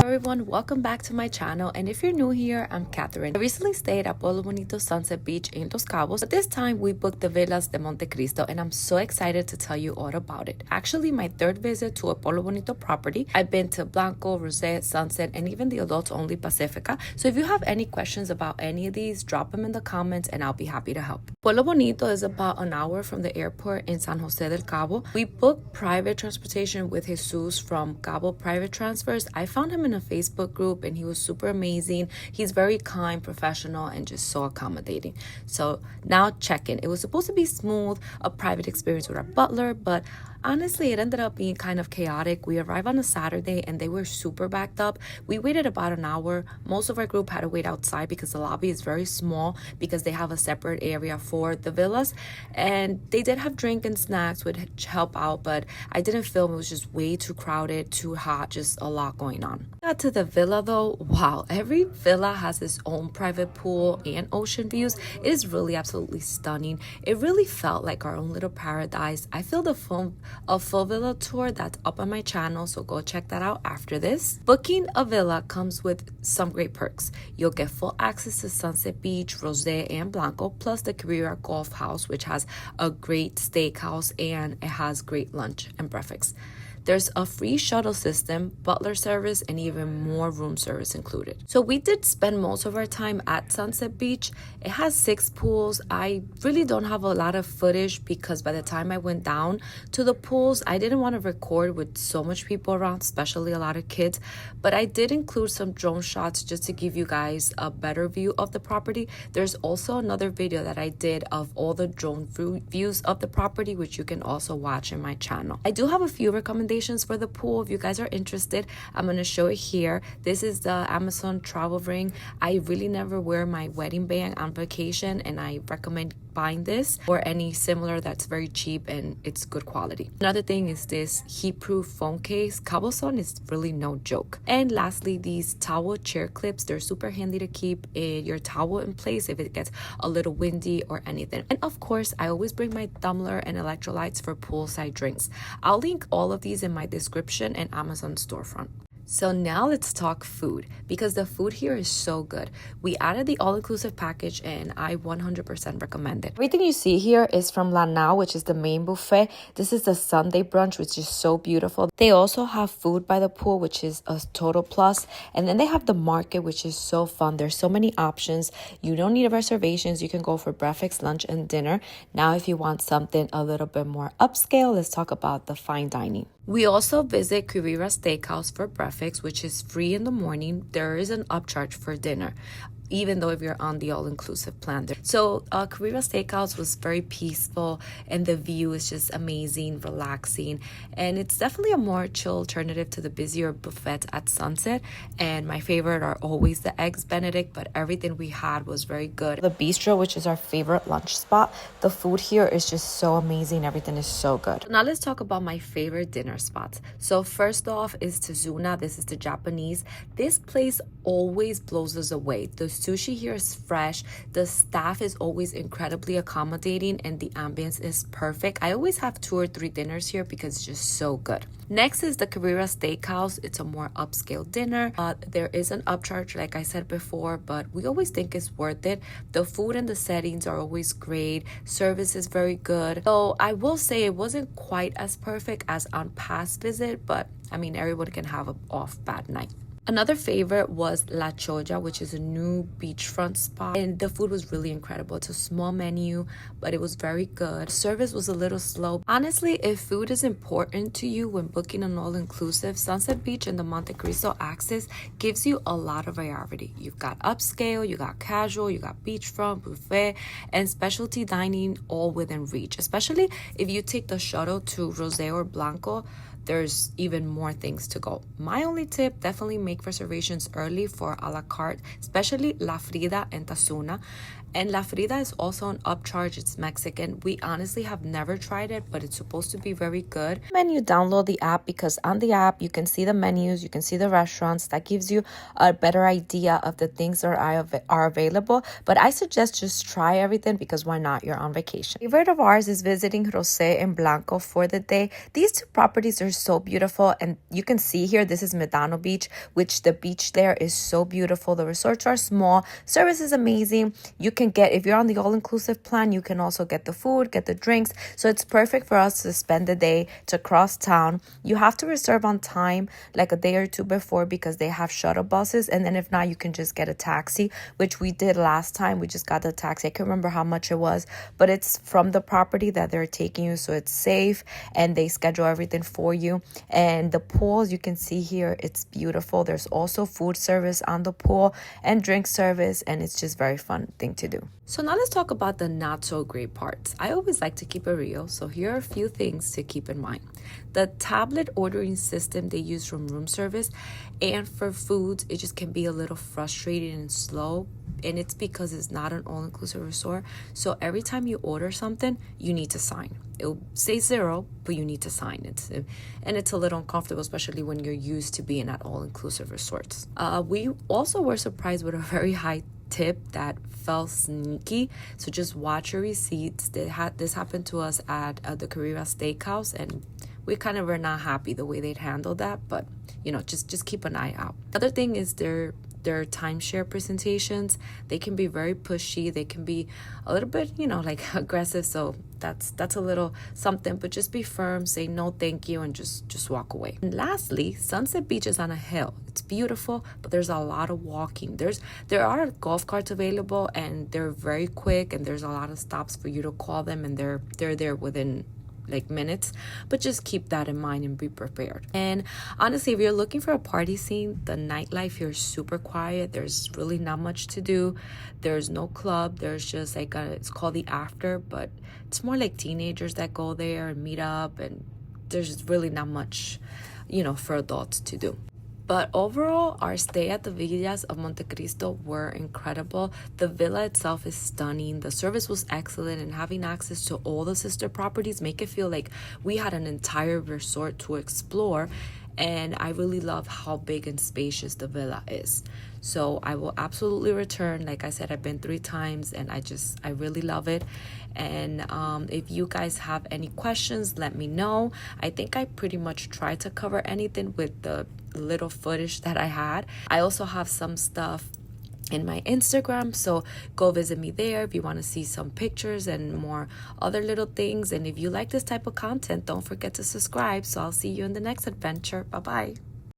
Everyone, welcome back to my channel, and if you're new here, I'm Catherine. I recently stayed at Pueblo Bonito Sunset Beach in Los Cabos, but this time we booked the Villas of Montecristo, and I'm so excited to tell you all about it. Actually, my third visit to a Pueblo Bonito property. I've been to Blanco, Rosé, Sunset, and even the adults-only Pacifica, so if you have any questions about any of these, drop them in the comments and I'll be happy to help. Pueblo Bonito is about an hour from the airport in San Jose del Cabo. We booked private transportation with Jesus from Cabo Private Transfers. I found him in a Facebook group and he was super amazing. He's very kind, professional, and just so accommodating. So now check in. It was supposed to be smooth, a private experience with our butler, but honestly, it ended up being kind of chaotic. We arrived on a Saturday and they were super backed up. We waited about an hour. Most of our group had to wait outside because the lobby is very small because they have a separate area for the villas. And they did have drink and snacks which help out, but I didn't film. It was just way too crowded, too hot, just a lot going on. Got to the villa though, wow, every villa has its own private pool and ocean views. It is really absolutely stunning. It really felt like our own little paradise. I filmed a full villa tour that's up on my channel, so go check that out after this. Booking a villa comes with some great perks. You'll get full access to Sunset Beach, Rosé, and Blanco, plus the Carrera Golf House, which has a great steakhouse and it has great lunch and breakfast. There's a free shuttle system, butler service, and even more room service included. So we did spend most of our time at Sunset Beach. It has 6 pools. I really don't have a lot of footage because by the time I went down to the pools, I didn't want to record with so much people around, especially a lot of kids. But I did include some drone shots just to give you guys a better view of the property. There's also another video that I did of all the drone views of the property, which you can also watch in my channel. I do have a few recommendations for the pool. If you guys are interested, I'm going to show it here. This is the Amazon travel ring. I really never wear my wedding band on vacation, and I recommend buying this or any similar that's very cheap and it's good quality. Another thing is this heat-proof phone case. Cabo sun is really no joke. And lastly, these towel chair clips. They're super handy to keep your towel in place if it gets a little windy or anything. And of course, I always bring my tumbler and electrolytes for poolside drinks. I'll link all of these in my description and Amazon storefront. So now let's talk food, because the food here is so good. We added the all-inclusive package and I 100% recommend it. Everything you see here is from La Nau, which is the main buffet. This is the Sunday brunch, which is so beautiful. They also have food by the pool, which is a total plus. And then they have the market, which is so fun. There's so many options. You don't need reservations. You can go for breakfast, lunch, and dinner. Now, if you want something a little bit more upscale, let's talk about the fine dining. We also visit Carrera Steakhouse for breakfast, which is free in the morning. There is an upcharge for dinner, even though if you're on the all-inclusive plan there. So Carrera Steakhouse was very peaceful and the view is just amazing, relaxing, and it's definitely a more chill alternative to the busier buffets at Sunset. And my favorite are always the Eggs Benedict, but everything we had was very good. The Bistro, which is our favorite lunch spot, the food here is just so amazing. Everything is so good. Now let's talk about my favorite dinner spots. So first off is Tizuna. This is the Japanese. This place always blows us away. The sushi here is fresh. The staff is always incredibly accommodating and the ambience is perfect. I always have 2 or 3 dinners here because it's just so good. Next is the Carrera Steakhouse. It's a more upscale dinner. There is an upcharge, like I said before, but we always think it's worth it. The food and the settings are always great. Service is very good. So I will say it wasn't quite as perfect as on past visit, but I mean, everyone can have an off bad night. Another favorite was La Cholla, which is a new beachfront spot, and the food was really incredible. It's a small menu, but it was very good. Service was a little slow. Honestly, if food is important to you when booking an all-inclusive, Sunset Beach and the Montecristo access gives you a lot of variety. You've got upscale, you got casual, you got beachfront, buffet, and specialty dining all within reach. Especially if you take the shuttle to Rosé or Blanco, there's even more things to go. My only tip, definitely make reservations early for a la carte, especially La Frida and Tazuna. And La Frida is also an upcharge. It's Mexican. We honestly have never tried it, but it's supposed to be very good. And you download the app because on the app, you can see the menus, you can see the restaurants. That gives you a better idea of the things that are available. But I suggest just try everything because why not? You're on vacation. Favorite of ours is visiting Rosé and Blanco for the day. These 2 properties are so beautiful. And you can see here, this is Medano Beach, which the beach there is so beautiful. The resorts are small. Service is amazing. You can get, if you're on the all-inclusive plan, you can also get the food, get the drinks. So it's perfect for us to spend the day, to cross town. You have to reserve on time, like a day or two before, because they have shuttle buses. And then if not, you can just get a taxi, which we did last time. We just got the taxi. I can't remember how much it was, but it's from the property that they're taking you, so it's safe, and they schedule everything for you. And the pools, you can see here, it's beautiful. There's also food service on the pool and drink service, and it's just very fun thing to do. So now let's talk about the not so great parts. I always like to keep it real, so here are a few things to keep in mind. The tablet ordering system they use from room service and for foods, it just can be a little frustrating and slow, and it's because it's not an all-inclusive resort. So every time you order something, you need to sign. It'll say 0, but you need to sign it. And it's a little uncomfortable, especially when you're used to being at all-inclusive resorts. We also were surprised with a very high tip that felt sneaky. So just watch your receipts. This happened to us at the Carrera Steakhouse, and we kind of were not happy the way they'd handled that, but just keep an eye out. Other thing is their timeshare presentations. They can be very pushy. They can be a little bit, like aggressive. So that's a little something, but just be firm, say no thank you, and just walk away. And lastly, Sunset Beach is on a hill. It's beautiful, but there's a lot of walking. There are golf carts available, and they're very quick, and there's a lot of stops for you to call them, and they're there within like minutes, but just keep that in mind and be prepared. And honestly, if you're looking for a party scene, the nightlife here is super quiet. There's really not much to do. There's no club. There's just like it's called the After, but it's more like teenagers that go there and meet up, and there's really not much for adults to do. But overall, our stay at the Villas of Montecristo were incredible. The villa itself is stunning. The service was excellent, and having access to all the sister properties make it feel like we had an entire resort to explore. And I really love how big and spacious the villa is. So I will absolutely return. Like I said, I've been 3 times, and I really love it. And if you guys have any questions, let me know. I think I pretty much tried to cover anything with the little footage that I had. I also have some stuff in my Instagram, so go visit me there if you want to see some pictures and more other little things. And if you like this type of content, don't forget to subscribe. So I'll see you in the next adventure. Bye bye.